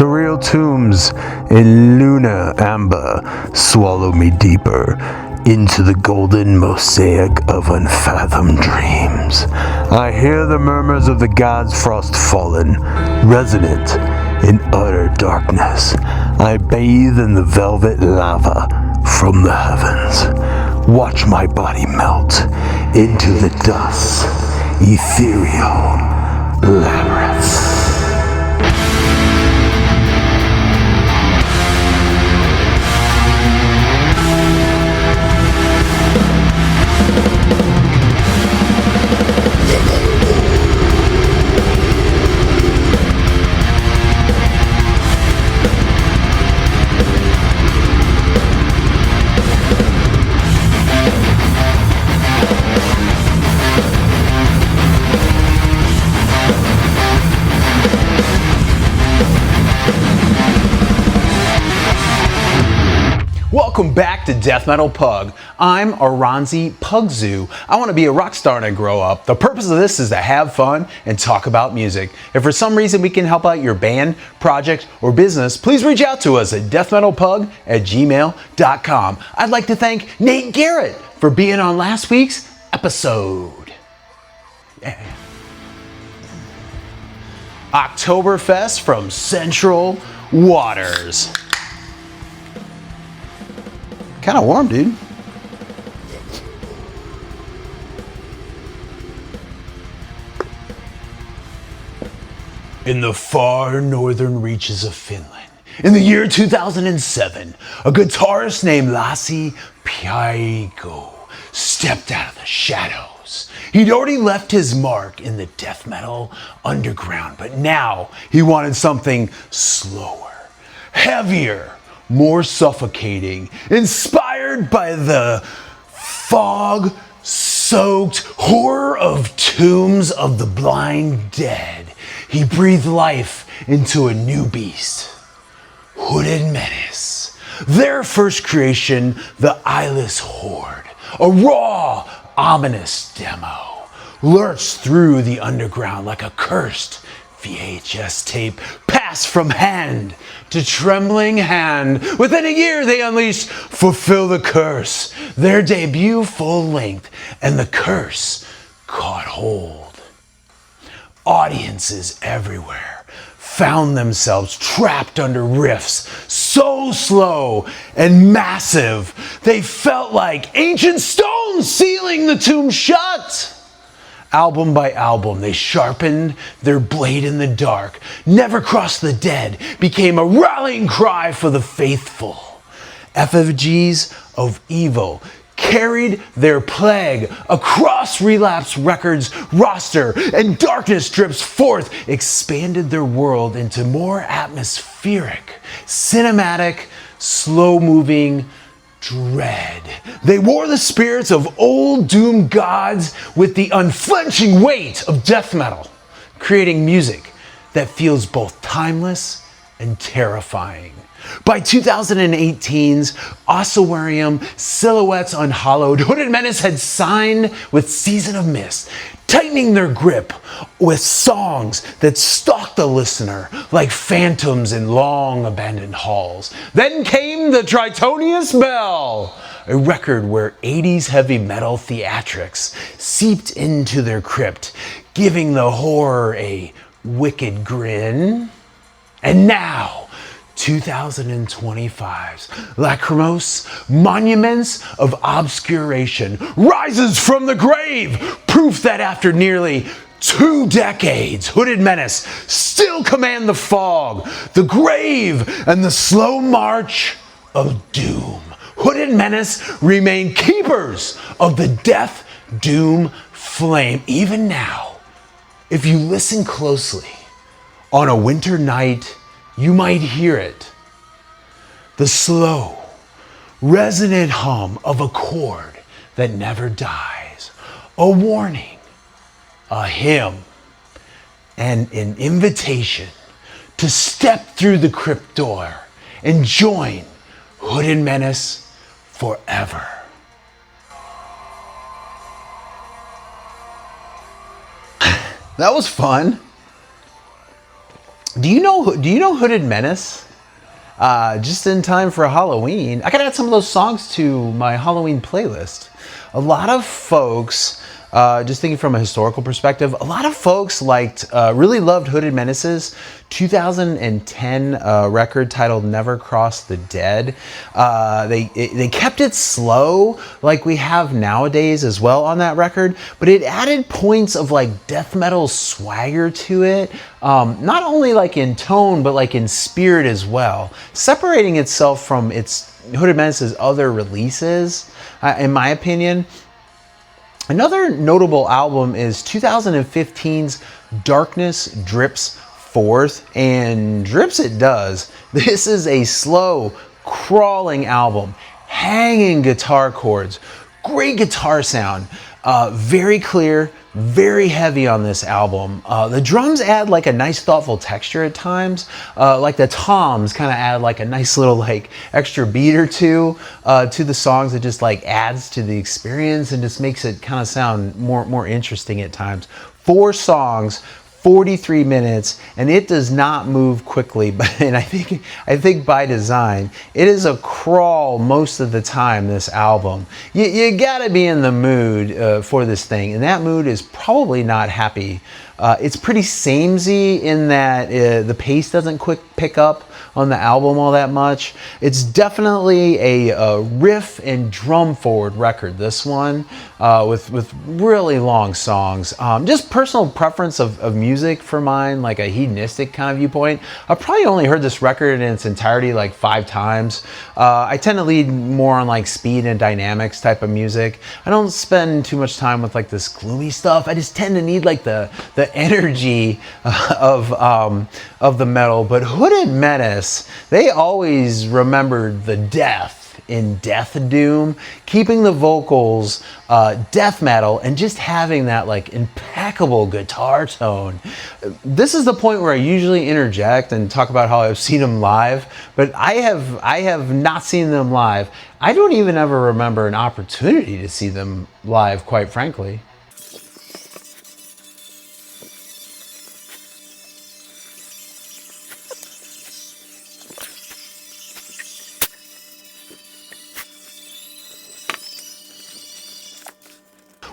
surreal tombs in lunar amber swallow me deeper into the golden mosaic of unfathomed dreams. I hear the murmurs of the gods frost fallen, resonant in utter darkness. I bathe in the velvet lava from the heavens. Watch my body melt into the dust, ethereal labyrinths. Welcome back to Death Metal Pug. I'm Aranzi Pugzoo. I want to be a rock star when I grow up. The purpose of this is to have fun and talk about music. If for some reason we can help out your band, project, or business, please reach out to us at deathmetalpug@gmail.com. I'd like to thank Nate Garrett for being on last week's episode. Yeah. Oktoberfest from Central Waters. Kind of warm, dude. In the far northern reaches of Finland, in the year 2007, a guitarist named Lassi Piego stepped out of the shadows. He'd already left his mark in the death metal underground, but now he wanted something slower, heavier, more suffocating, inspired by the fog-soaked horror of tombs of the blind dead. He breathed life into a new beast, Hooded Menace. Their first creation, the Eyeless Horde, a raw, ominous demo, lurched through the underground like a cursed VHS tape passed from hand to trembling hand. Within a year, they unleashed Fulfill the Curse, their debut full length, and the curse caught hold. Audiences everywhere found themselves trapped under riffs so slow and massive, they felt like ancient stones sealing the tomb shut. Album by album, they sharpened their blade in the dark. Never Cross the Dead became a rallying cry for the faithful. Effigies of Evil carried their plague across Relapse Records' roster, and Darkness Drips Forth expanded their world into more atmospheric, cinematic, slow-moving dread. They wore the spirits of old doomed gods with the unflinching weight of death metal, creating music that feels both timeless and terrifying. By 2018's Ossuarium Silhouettes Unhallowed, Hooded Menace had signed with Season of Mist, tightening their grip with songs that stalked the listener like phantoms in long abandoned halls. Then came the Tritonius Bell, a record where 80s heavy metal theatrics seeped into their crypt, giving the horror a wicked grin. And now, 2025's Lachrymose Monuments of Obscuration rises from the grave, proof that after nearly 2 decades, Hooded Menace still command the fog, the grave, and the slow march of doom. Hooded Menace remain keepers of the death doom flame. Even now, if you listen closely, on a winter night, you might hear it. The slow, resonant hum of a chord that never dies. A warning, a hymn, and an invitation to step through the crypt door and join Hooded Menace forever. That was fun. Do you know Hooded Menace? Just in time for Halloween, I gotta add some of those songs to my Halloween playlist. A lot of folks, just thinking from a historical perspective, a lot of folks really loved Hooded Menace's 2010 record titled "Never Cross the Dead." They kept it slow like we have nowadays as well on that record, but it added points of like death metal swagger to it, not only like in tone but like in spirit as well, separating itself from its Hooded Menace's other releases, in my opinion. Another notable album is 2015's Darkness Drips Forth, and drips it does. This is a slow, crawling album, hanging guitar chords, great guitar sound, very clear, very heavy on this album. The drums add like a nice thoughtful texture at times, like the toms kind of add like a nice little like extra beat or two to the songs. That just like adds to the experience and just makes it kind of sound more interesting at times. 4 songs, 43 minutes, and it does not move quickly, and I think by design. It is a crawl most of the time, this album. You gotta be in the mood for this thing, and that mood is probably not happy. It's pretty samey in that the pace doesn't pick up on the album all that much. It's definitely a riff and drum forward record, this one, with really long songs. Just personal preference of music for mine, like a hedonistic kind of viewpoint. I've probably only heard this record in its entirety like 5 times. I tend to lead more on like speed and dynamics type of music. I don't spend too much time with like this gloomy stuff. I just tend to need like the energy of the metal. But Hooded Menace, they always remembered the death in Death Doom, keeping the vocals death metal and just having that like impeccable guitar tone. This is the point where I usually interject and talk about how I've seen them live, but I have not seen them live. I don't even ever remember an opportunity to see them live, quite frankly.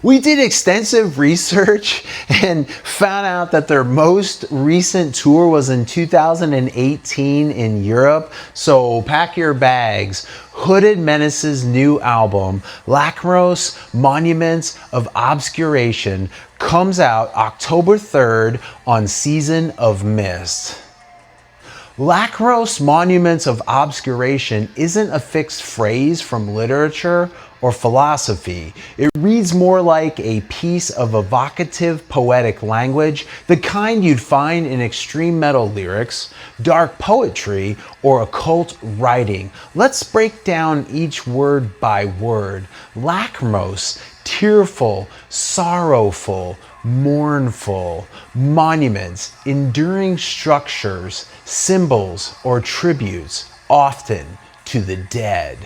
We did extensive research and found out that their most recent tour was in 2018 in Europe. So pack your bags. Hooded Menace's new album, Lachrymose Monuments of Obscuration, comes out October 3rd on Season of Mist. Lachrymose Monuments of Obscuration isn't a fixed phrase from literature or philosophy. It reads more like a piece of evocative poetic language, the kind you'd find in extreme metal lyrics, dark poetry, or occult writing. Let's break down each word by word. Lachrymose, tearful, sorrowful, mournful. Monuments, enduring structures, symbols, or tributes, often to the dead.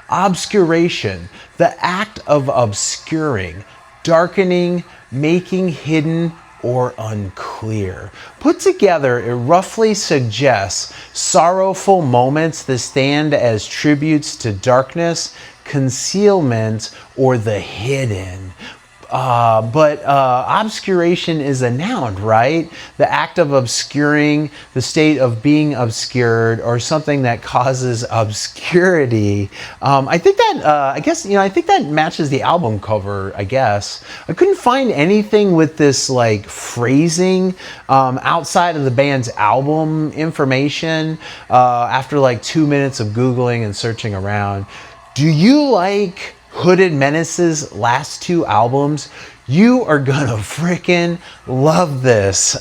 Obscuration, the act of obscuring, darkening, making hidden or unclear. Put together, it roughly suggests sorrowful moments that stand as tributes to darkness, concealment, or the hidden. But obscuration is a noun, right? The act of obscuring, the state of being obscured, or something that causes obscurity. I think that matches the album cover, I guess. I couldn't find anything with this like phrasing outside of the band's album information after like 2 minutes of Googling and searching around. Do you like Hooded Menace's last 2 albums? You are gonna freaking love this.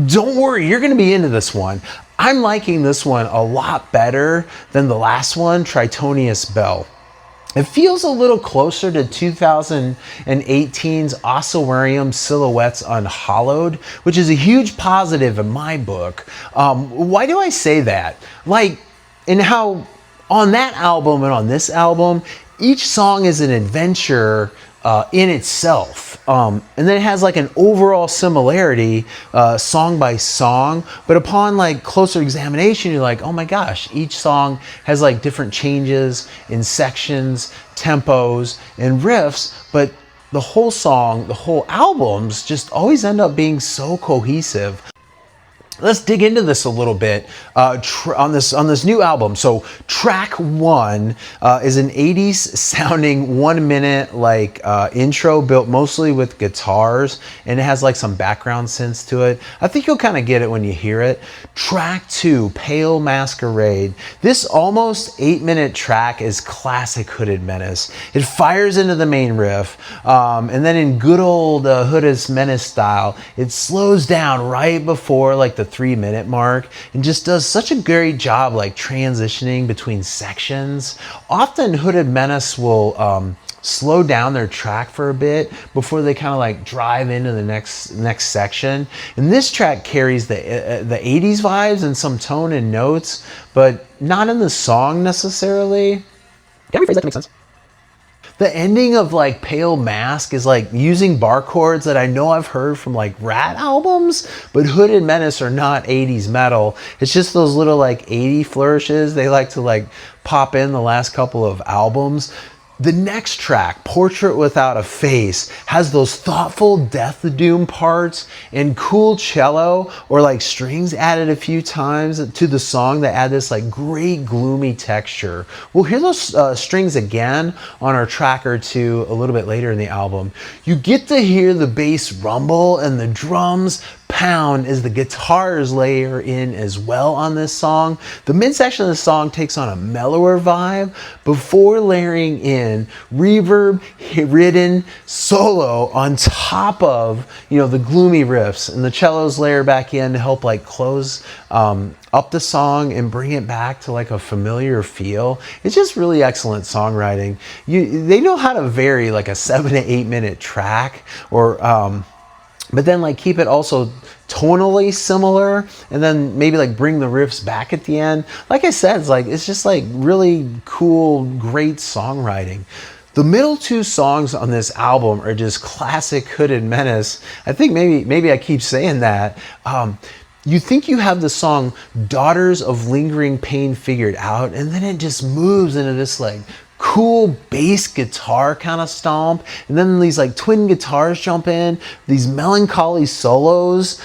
Don't worry, you're gonna be into this one. I'm liking this one a lot better than the last one, Tritonius Bell. It feels a little closer to 2018's Ossuarium Silhouettes Unhallowed, which is a huge positive in my book. Why do I say that? Like, in how on that album and on this album, each song is an adventure in itself. And then it has like an overall similarity song by song, but upon like closer examination, you're like, oh my gosh, each song has like different changes in sections, tempos, and riffs, but the whole song, the whole albums just always end up being so cohesive. Let's dig into this a little bit on this new album. So track 1 is an 80s sounding 1 minute like intro built mostly with guitars, and it has like some background synths to it. I think you'll kind of get it when you hear it. Track 2, Pale Masquerade. This almost 8-minute track is classic Hooded Menace. It fires into the main riff, and then in good old Hooded Menace style, it slows down right before like the 3-minute mark and just does such a great job like transitioning between sections. Often Hooded Menace will slow down their track for a bit before they kind of like drive into the next section. And this track carries the 80s vibes and some tone and notes, but not in the song necessarily. Can I rephrase that to make sense? The ending of like Pale Mask is like using bar chords that I know I've heard from like Rat albums, but Hooded Menace are not 80s metal. It's just those little like 80 flourishes they like to like pop in the last couple of albums. The next track, Portrait Without a Face, has those thoughtful Death the Doom parts and cool cello or like strings added a few times to the song that add this like great gloomy texture. We'll hear those strings again on our track or two a little bit later in the album. You get to hear the bass rumble and the drums pound as the guitars layer in as well on this song. The midsection of the song takes on a mellower vibe before layering in reverb-ridden solo on top of, you know, the gloomy riffs, and the cellos layer back in to help like close up the song and bring it back to like a familiar feel. It's just really excellent songwriting. They know how to vary like a 7 to 8 minute track, or but then like keep it also tonally similar, and then maybe like bring the riffs back at the end. Like I said, it's just like really cool, great songwriting. The middle 2 songs on this album are just classic Hooded Menace. I think maybe I keep saying that. You think you have the song Daughters of Lingering Pain figured out, and then it just moves into this like cool bass guitar kind of stomp, and then these like twin guitars jump in, these melancholy solos,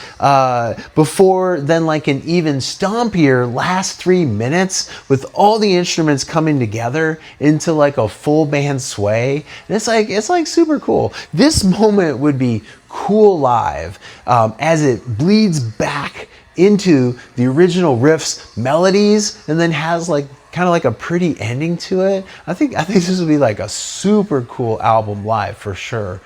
before then like an even stompier last 3 minutes with all the instruments coming together into like a full band sway. And it's like super cool. This moment would be cool live, as it bleeds back into the original riff's melodies and then has like kind of like a pretty ending to it. I think this would be like a super cool album live for sure.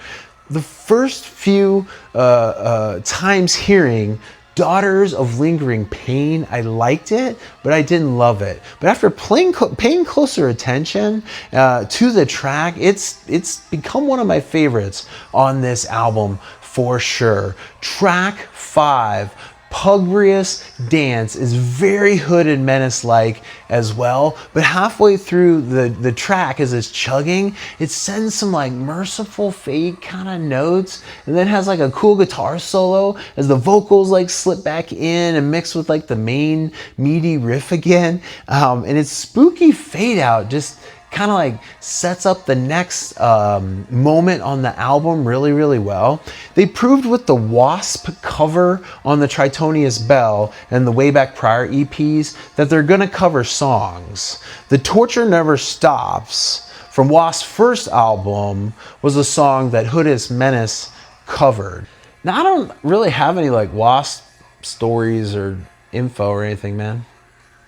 The first few times hearing Daughters of Lingering Pain, I liked it, but I didn't love it. But after paying closer attention to the track, it's become one of my favorites on this album for sure. Track 5, Pugrious Dance, is very Hooded Menace-like as well, but halfway through the track as it's chugging, it sends some like merciful fade kind of notes, and then has like a cool guitar solo as the vocals like slip back in and mix with like the main meaty riff again, and its spooky fade out just kind of like sets up the next moment on the album really well. They proved with the Wasp cover on the Tritonius Bell and the way back prior EPs that they're gonna cover songs. The Torture Never Stops from Wasp's first album was a song that Hooded Menace covered. Now I don't really have any like Wasp stories or info or anything, man.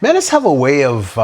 Menace have a way of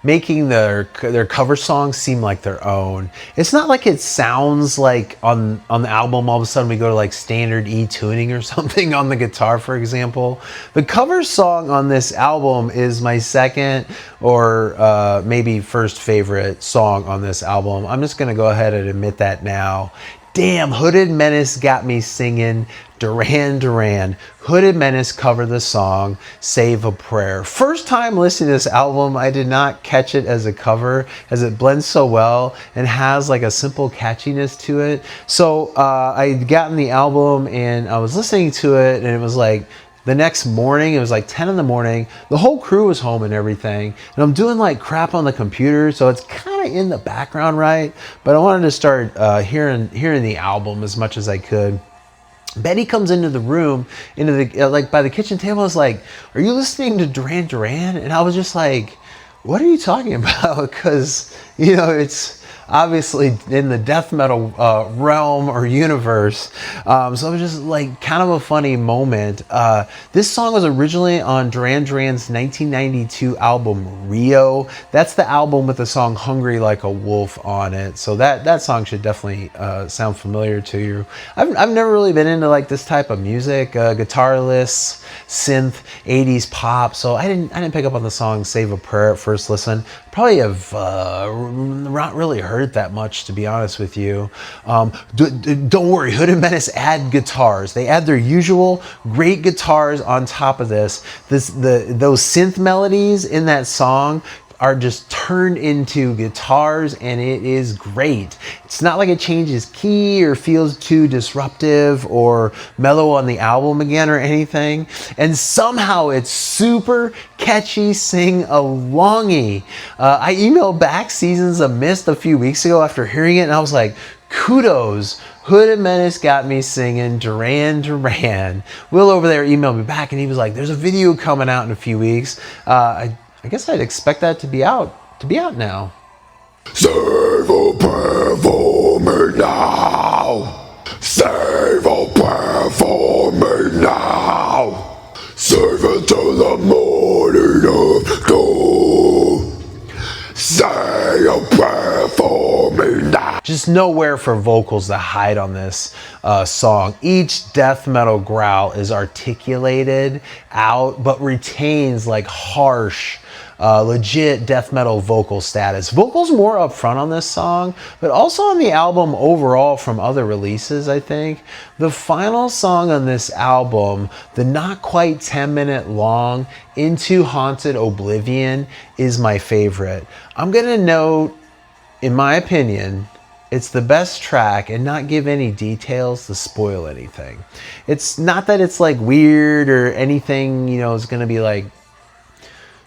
making their cover songs seem like their own. It's not like it sounds like on the album all of a sudden we go to like standard E tuning or something on the guitar, for example. The cover song on this album is my second or maybe first favorite song on this album. I'm just gonna go ahead and admit that now. Damn, Hooded Menace got me singing Duran Duran, Hooded Menace cover the song Save a Prayer. First time listening to this album, I did not catch it as a cover, as it blends so well and has like a simple catchiness to it. So I'd gotten the album and I was listening to it, and it was like the next morning, it was like 10 in the morning. The whole crew was home and everything. And I'm doing like crap on the computer, so it's kind of in the background, right? But I wanted to start hearing the album as much as I could. Betty comes into the room, into the like by the kitchen table. I was like, "Are you listening to Duran Duran?" And I was just like, "What are you talking about?" Because it's obviously in the death metal realm or universe. So it was just like kind of a funny moment. This song was originally on Duran Duran's 1992 album Rio. That's the album with the song Hungry Like a Wolf on it. So that song should definitely sound familiar to you. I've never really been into like this type of music, guitarless, synth, 80s pop. So I didn't pick up on the song Save a Prayer at first listen. Probably have not really heard it that much, to be honest with you. Don't worry, Hooded Menace add guitars. They add their usual great guitars on top of this. Those synth melodies in that song are just turned into guitars, and it is great. It's not like it changes key or feels too disruptive or mellow on the album again or anything. And somehow it's super catchy sing-alongy. I emailed back Seasons of Mist a few weeks ago after hearing it, and I was like, kudos. Hooded Menace got me singing Duran Duran. Will over there emailed me back, and he was like, there's a video coming out in a few weeks. I guess I'd expect that to be out now. Save a prayer for me now. Save a prayer for me now. Save it till the morning of dawn. Say a prayer for me now. Just nowhere for vocals to hide on this song. Each death metal growl is articulated out, but retains like harsh, legit death metal vocal status. Vocals more up front on this song, but also on the album overall from other releases, I think. The final song on this album, the not quite 10-minute long Into Haunted Oblivion, is my favorite. I'm gonna note, in my opinion, it's the best track and not give any details to spoil anything. It's not that it's like weird or anything, is gonna be like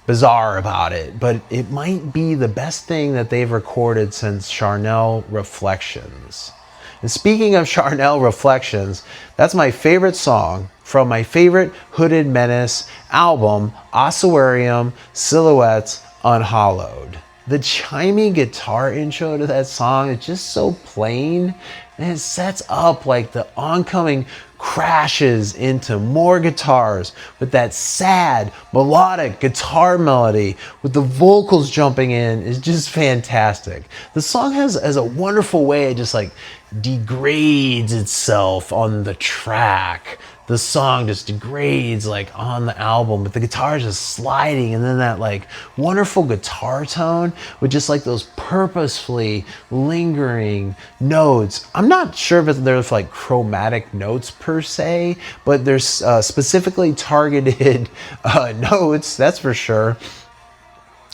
bizarre about it, but it might be the best thing that they've recorded since Charnel Reflections. And speaking of Charnel Reflections, that's my favorite song from my favorite Hooded Menace album, Ossuarium Silhouettes Unhallowed. The chimey guitar intro to that song is just so plain, and it sets up like the oncoming crashes into more guitars with that sad melodic guitar melody with the vocals jumping in is just fantastic. The song has a wonderful way it just like degrades itself on the track. The song just degrades like on the album, but the guitar is just sliding, and then that like wonderful guitar tone with just like those purposefully lingering notes. I'm not sure if they're like chromatic notes per se, but there's specifically targeted notes, that's for sure.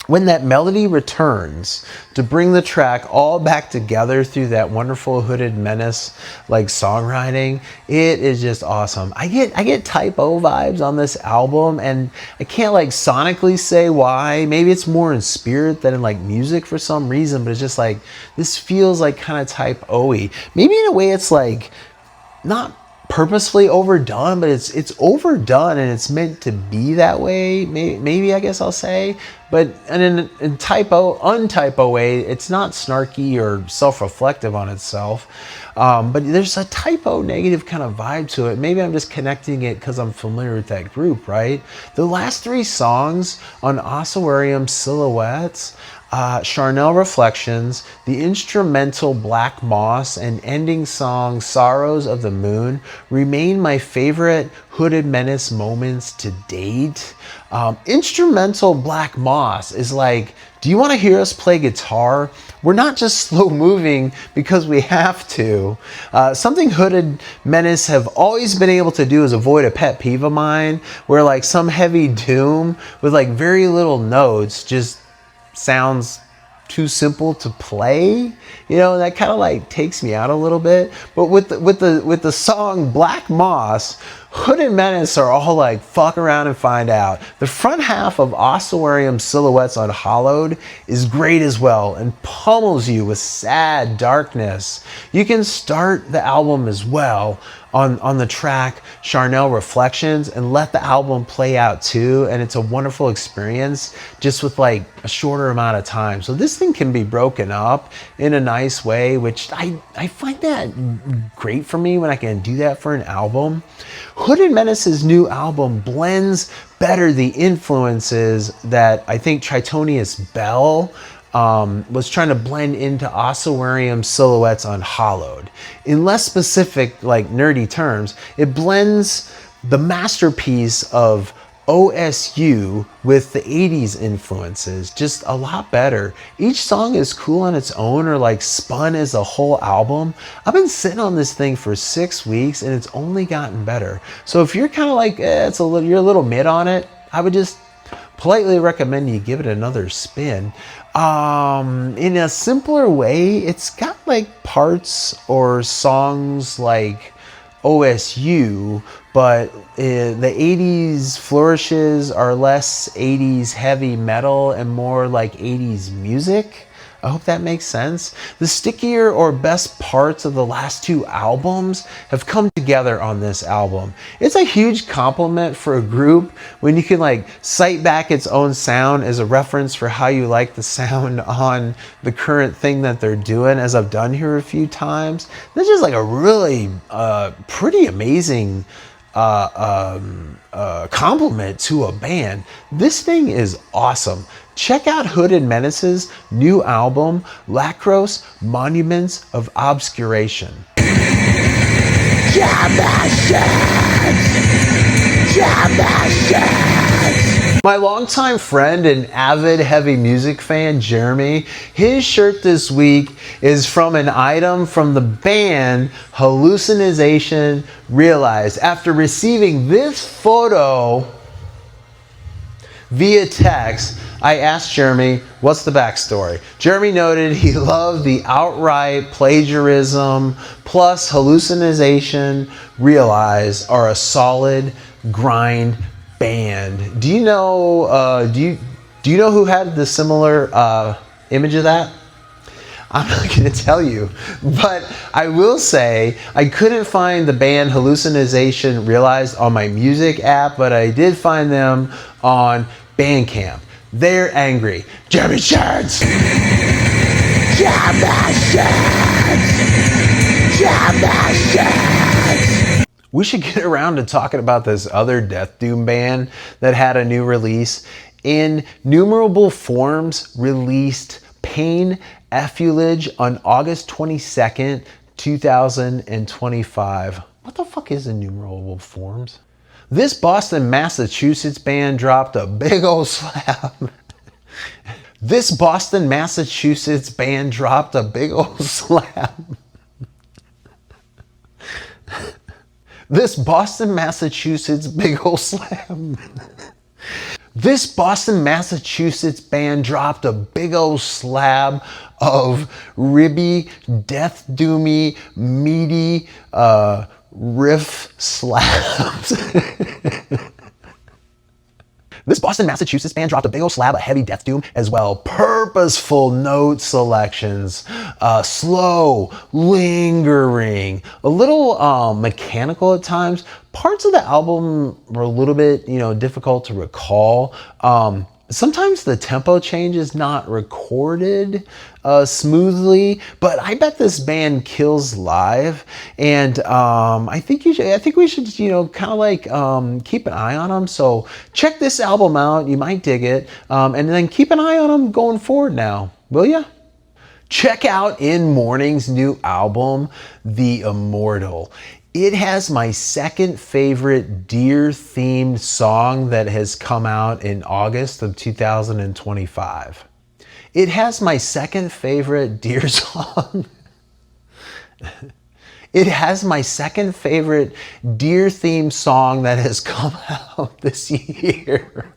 When that melody returns to bring the track all back together through that wonderful Hooded Menace like songwriting, it is just awesome. I get typo vibes on this album, and I can't like sonically say why. Maybe it's more in spirit than in like music for some reason, but it's just like this feels like kind of typo-y. Maybe in a way it's like not purposefully overdone, but it's overdone and it's meant to be that way. Maybe I guess I'll say, but in untypo way, it's not snarky or self-reflective on itself. But there's a typo negative kind of vibe to it. Maybe I'm just connecting it because I'm familiar with that group, right? The last three songs on Ossuarium Silhouettes, Charnel Reflections, the instrumental Black Moss, and ending song Sorrows of the Moon remain my favorite Hooded Menace moments to date. Instrumental Black Moss is like, do you want to hear us play guitar? We're not just slow moving because we have to. Something Hooded Menace have always been able to do is avoid a pet peeve of mine, where like some heavy doom with like very little notes just sounds too simple to play. You know, that kind of like takes me out a little bit. But with the song Black Moss, Hooded Menace are all like, fuck around and find out. The front half of Ossuarium Silhouettes Unhallowed is great as well and pummels you with sad darkness. You can start the album as well on the track Charnel Reflections and let the album play out too, and it's a wonderful experience just with like a shorter amount of time. So this thing can be broken up in a nice way, which I find that great for me when I can do that for an album. Hooded Menace's new album blends better the influences that I think Tritonius Bell was trying to blend into Ossuarium Silhouettes Unhallowed. In less specific, like nerdy terms, it blends the masterpiece of OSU with the 80s influences just a lot better. Each song is cool on its own or like spun as a whole album. I've been sitting on this thing for 6 weeks and it's only gotten better. So if you're kind of like, you're a little mid on it, I would just politely recommend you give it another spin. In a simpler way, it's got like parts or songs like OSU, but the 80s flourishes are less 80s heavy metal and more like 80s music. I hope that makes sense. The stickier or best parts of the last two albums have come together on this album. It's a huge compliment for a group when you can like cite back its own sound as a reference for how you like the sound on the current thing that they're doing, as I've done here a few times. This is like a really pretty amazing compliment to a band. This thing is awesome. Check out Hooded Menace's new album, Lachrymose Monuments of Obscuration. My longtime friend and avid heavy music fan, Jeremy, his shirt this week is from an item from the band Hallucination Realized. After receiving this photo via text, I asked Jeremy, what's the backstory? Jeremy noted he loved the outright plagiarism plus Hallucination Realized are a solid grind band. Do you know do you know who had the similar image of that? I'm not going to tell you, but I will say I couldn't find the band Hallucination Realized on my music app, but I did find them on Bandcamp. They're angry. Jeremy Shirts! We should get around to talking about this other Death Doom band that had a new release. Innumerable Forms released Pain Effulgence on August 22nd, 2025. What the fuck is Innumerable Forms? This Boston, Massachusetts band dropped a big old slab. This Boston, Massachusetts band dropped a big old slab. This Boston, Massachusetts big old slab. This Boston, Massachusetts band dropped a big old slab of ribby, death doomy, meaty riff slabs. This Boston, Massachusetts band dropped a big old slab of heavy death doom as well. Purposeful note selections, slow, lingering, a little mechanical at times. Parts of the album were a little bit, difficult to recall. Sometimes the tempo change is not recorded smoothly, but I bet this band kills live, and I think we should, kind of like keep an eye on them. So check this album out; you might dig it, and then keep an eye on them going forward. Now, will ya? Check out In Mourning's new album, The Immortal. It has my second favorite deer-themed song that has come out in August of 2025. It has my second favorite deer song. It has my second favorite deer-themed song that has come out this year.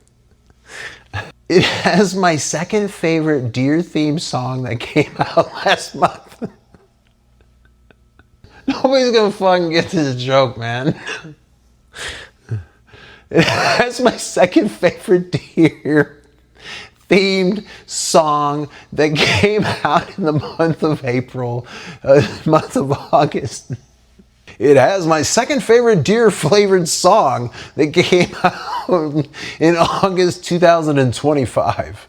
It has my second favorite deer-themed song that came out last month. Nobody's gonna fucking get this joke, man. It has my second favorite deer-themed song that came out in the month of April, month of August. It has my second favorite deer-flavored song that came out in August 2025.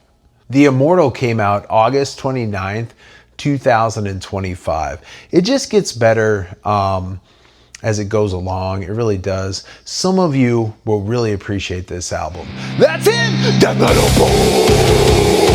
The Immortal came out August 29th, 2025. It just gets better as it goes along. It really does. Some of you will really appreciate this album. That's it! Death Metal Boom!